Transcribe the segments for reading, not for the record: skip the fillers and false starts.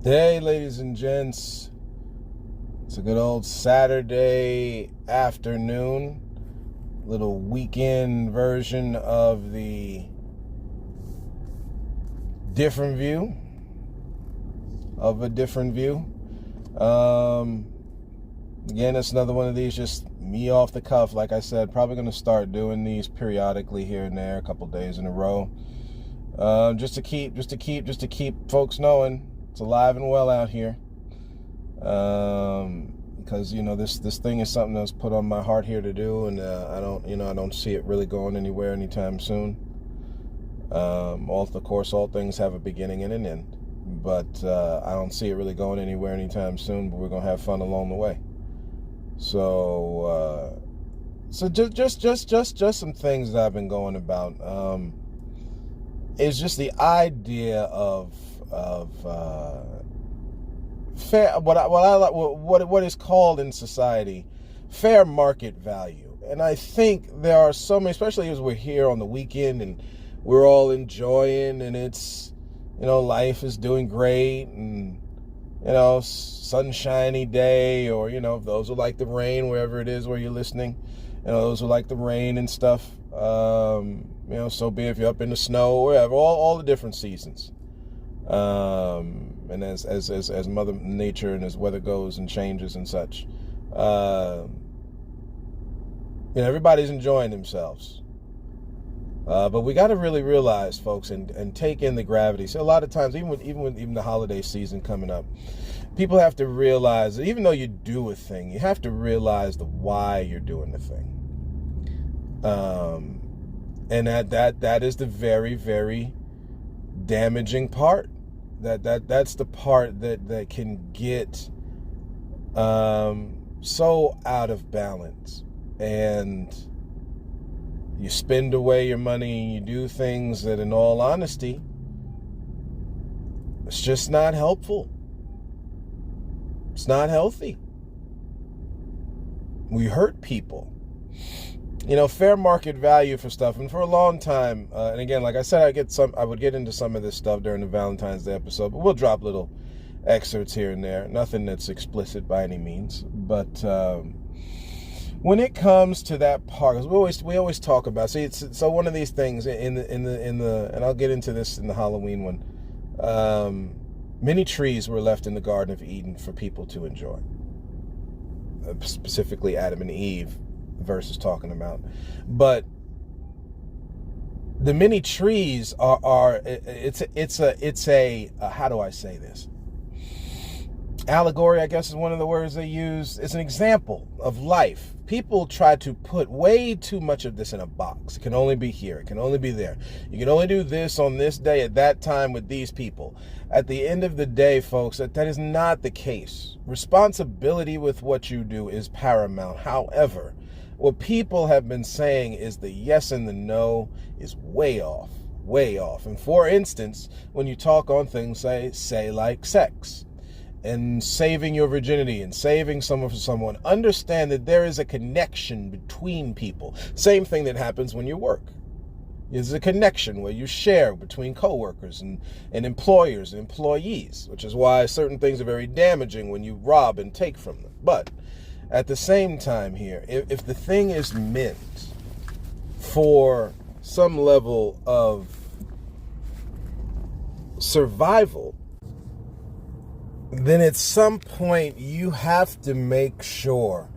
Hey, ladies and gents. It's a good old Saturday afternoon. Little weekend version of the different view. Again, it's another one of these, just me off the cuff. Like I said, probably going to start doing these periodically here and there, a couple days in a row. Just to keep folks knowing it's alive and well out here. Because this thing is something that was put on my heart here to do, and I don't see it really going anywhere anytime soon. Of course, all things have a beginning and an end, but I don't see it really going anywhere anytime soon. But we're gonna have fun along the way. So just some things that I've been going about. Is just the idea of fair, what is called in society fair market value. And I think there are so many, especially as we're here on the weekend and we're all enjoying, and it's, life is doing great, and sunshiny day, or those who like the rain, wherever it is where you're listening, those who like the rain and stuff, so be it. If you're up in the snow, wherever, all the different seasons. And as Mother Nature and as weather goes and changes and such, everybody's enjoying themselves. But we got to really realize, folks, and take in the gravity. So a lot of times, even with the holiday season coming up, people have to realize that even though you do a thing, you have to realize the why you're doing the thing. And that is the very, very damaging part. That's the part that can get so out of balance, and you spend away your money and you do things that, in all honesty, it's just not helpful. It's not healthy. We hurt people. Fair market value for stuff. And for a long time, and again, like I said, I would get into some of this stuff during the Valentine's Day episode, but we'll drop little excerpts here and there. Nothing that's explicit by any means. But when it comes to that part, because we always talk about, so one of these things in the and I'll get into this in the Halloween one. Many trees were left in the Garden of Eden for people to enjoy. Specifically, Adam and Eve. Verse is talking about, but the many trees it's a how do I say this? Allegory, I guess, is one of the words they use. It's an example of life. People try to put way too much of this in a box. It can only be here. It can only be there. You can only do this on this day at that time with these people. At the end of the day, folks, that is not the case. Responsibility with what you do is paramount. However, what people have been saying is the yes and the no is way off. And for instance, when you talk on things, say like sex and saving your virginity and saving someone for someone, understand that there is a connection between people. Same thing that happens when you work. There's a connection where you share between coworkers and employers and employees, which is why certain things are very damaging when you rob and take from them. But at the same time here, if the thing is meant for some level of survival, then at some point you have to make sure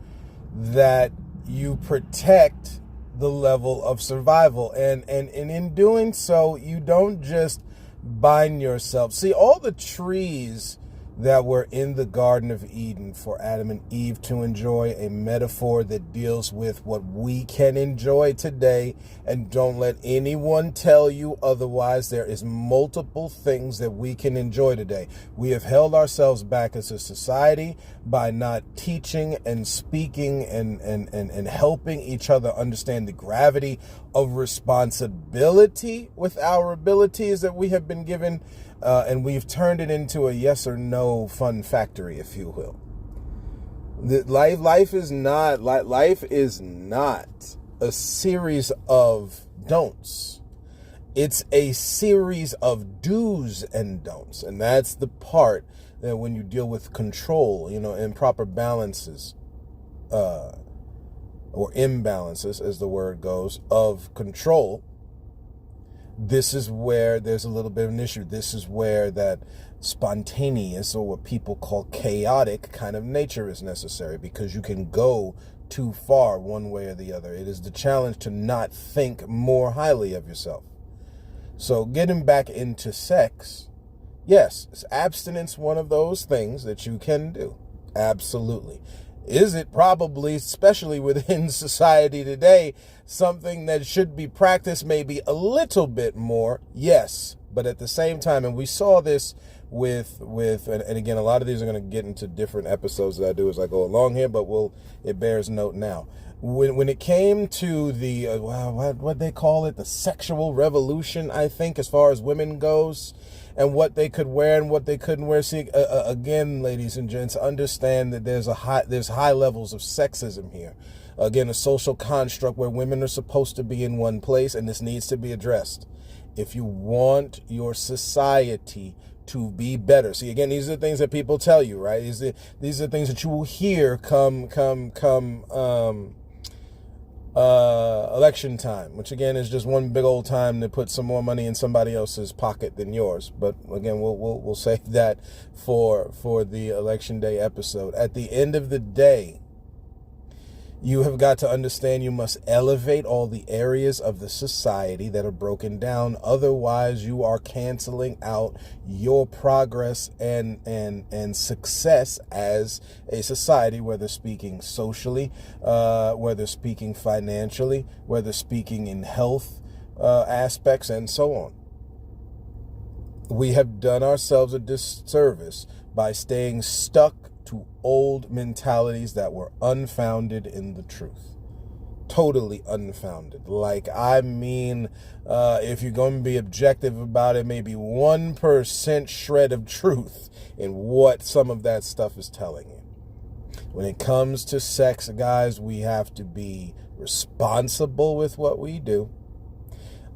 that you protect the level of survival. And in doing so, you don't just bind yourself. See, all the trees that were in the Garden of Eden for Adam and Eve to enjoy, a metaphor that deals with what we can enjoy today. And don't let anyone tell you otherwise. There is multiple things that we can enjoy today. We have held ourselves back as a society by not teaching and speaking and helping each other understand the gravity of responsibility with our abilities that we have been given. And we've turned it into a yes or no fun factory, if you will. Life is not a series of don'ts. It's a series of do's and don'ts. And that's the part when you deal with control, improper balances, or imbalances, as the word goes, of control, this is where there's a little bit of an issue. This is where that spontaneous, or what people call chaotic kind of nature is necessary, because you can go too far one way or the other. It is the challenge to not think more highly of yourself. So getting back into sex, yes, is abstinence one of those things that you can do? Absolutely. Is it probably, especially within society today, something that should be practiced maybe a little bit more? Yes. But at the same time, and we saw this with and again, a lot of these are going to get into different episodes that I do as I go along here, but it bears note now. When it came to the, what they call it, the sexual revolution, I think, as far as women goes, and what they could wear and what they couldn't wear. See, again, ladies and gents, understand that there's high levels of sexism here. Again, a social construct where women are supposed to be in one place, and this needs to be addressed. If you want your society to be better. See, again, these are the things that people tell you, right? These are the things that you will hear come election time, which again is just one big old time to put some more money in somebody else's pocket than yours. But again, we'll save that for the election day episode. At the end of the day, you have got to understand you must elevate all the areas of the society that are broken down. Otherwise, you are canceling out your progress and success as a society, whether speaking socially, whether speaking financially, whether speaking in health aspects, and so on. We have done ourselves a disservice by staying stuck to old mentalities that were unfounded in the truth. Totally unfounded. If you're going to be objective about it, maybe 1% shred of truth in what some of that stuff is telling you. When it comes to sex, guys, we have to be responsible with what we do.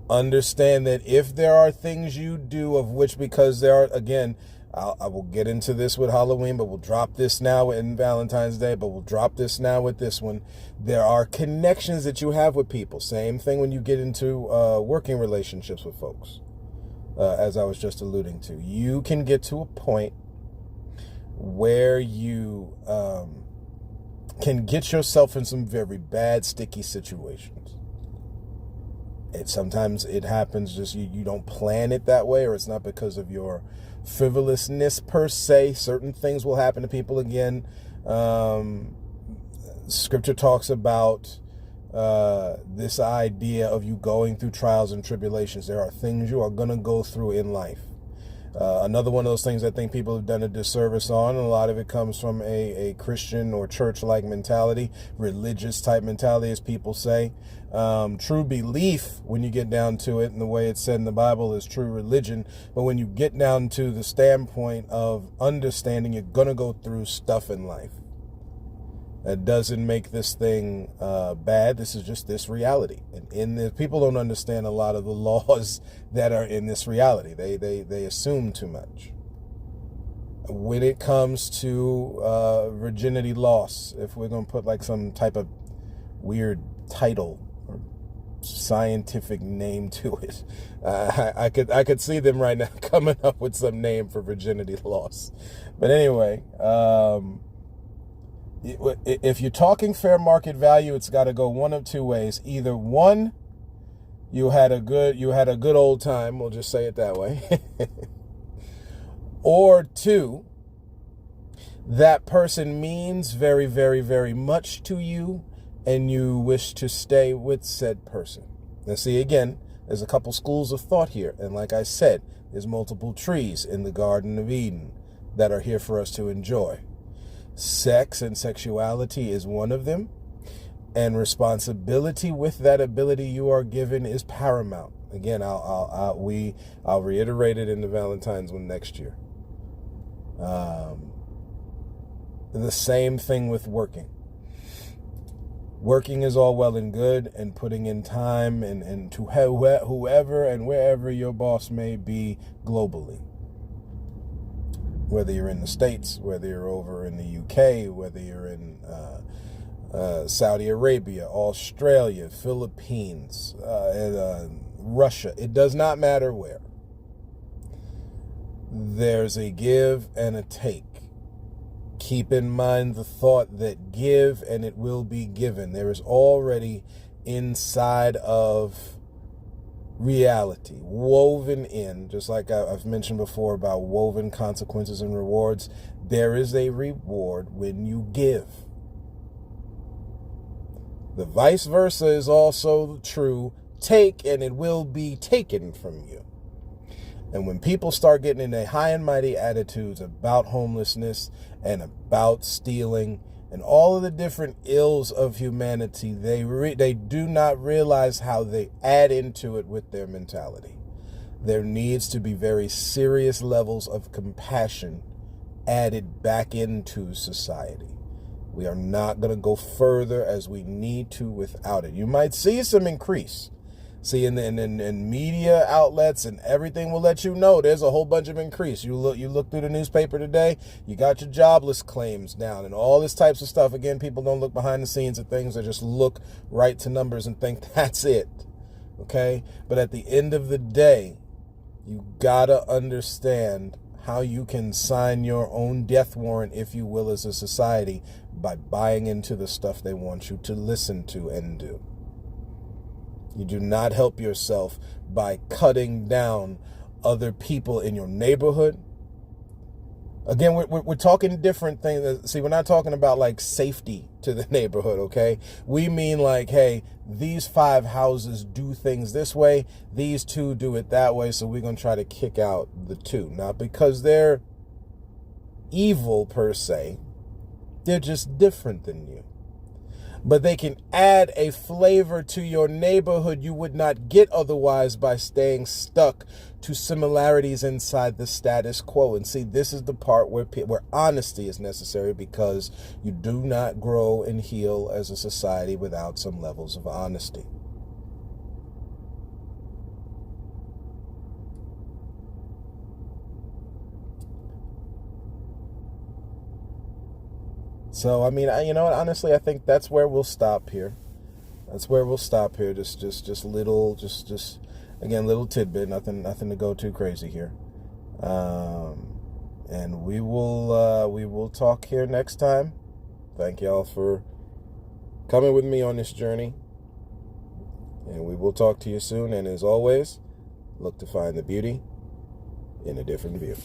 Understand that if there are things you do of which, because there are, again, I will get into this with Halloween, but we'll drop this now in Valentine's Day, but we'll drop this now with this one. There are connections that you have with people. Same thing when you get into working relationships with folks, as I was just alluding to. You can get to a point where you can get yourself in some very bad, sticky situations. Sometimes it happens just you don't plan it that way, or it's not because of your frivolousness per se. Certain things will happen to people. Again, scripture talks about this idea of you going through trials and tribulations. There are things you are going to go through in life. Another one of those things I think people have done a disservice on, and a lot of it comes from a Christian or church-like mentality, religious type mentality, as people say. True belief, when you get down to it, and the way it's said in the Bible, is true religion. But when you get down to the standpoint of understanding you're going to go through stuff in life, that doesn't make this thing bad. This is just this reality. And people don't understand a lot of the laws that are in this reality. They assume too much. When it comes to virginity loss, if we're going to put like some type of weird title or scientific name to it, I could see them right now coming up with some name for virginity loss. But anyway, if you're talking fair market value, it's got to go one of two ways. Either one, you had a good old time, we'll just say it that way. Or two, that person means very, very, very much to you, and you wish to stay with said person. Now see, again, there's a couple schools of thought here. And like I said, there's multiple trees in the Garden of Eden that are here for us to enjoy. Sex and sexuality is one of them, and responsibility with that ability you are given is paramount. Again, I'll reiterate it in the Valentine's one next year. The same thing with working. Working is all well and good, and putting in time and to whoever and wherever your boss may be globally. whether you're in the States, whether you're over in the UK, whether you're in Saudi Arabia, Australia, Philippines, Russia. It does not matter where. There's a give and a take. Keep in mind the thought that give and it will be given. There is already inside of reality, woven in, just like I've mentioned before about woven consequences and rewards, there is a reward when you give. The vice versa is also true. Take and it will be taken from you. And when people start getting into high and mighty attitudes about homelessness and about stealing and all of the different ills of humanity, they do not realize how they add into it with their mentality. There needs to be very serious levels of compassion added back into society. We are not going to go further as we need to without it. You might see some increase. See, in media outlets and everything will let you know there's a whole bunch of increase. You look through the newspaper today, you got your jobless claims down and all this types of stuff. Again, people don't look behind the scenes at things. They just look right to numbers and think that's it. Okay? But at the end of the day, you gotta understand how you can sign your own death warrant, if you will, as a society by buying into the stuff they want you to listen to and do. You do not help yourself by cutting down other people in your neighborhood. Again, we're talking different things. See, we're not talking about like safety to the neighborhood, okay? We mean like, hey, these 5 houses do things this way. These 2 do it that way. So we're going to try to kick out the 2. Not because they're evil per se. They're just different than you. But they can add a flavor to your neighborhood you would not get otherwise by staying stuck to similarities inside the status quo. And see, this is the part where honesty is necessary, because you do not grow and heal as a society without some levels of honesty. So, I mean, you know what? Honestly, I think that's where we'll stop here. That's where we'll stop here. Just again, little tidbit. Nothing to go too crazy here. And we will talk here next time. Thank y'all for coming with me on this journey. And we will talk to you soon. And as always, look to find the beauty in a different view.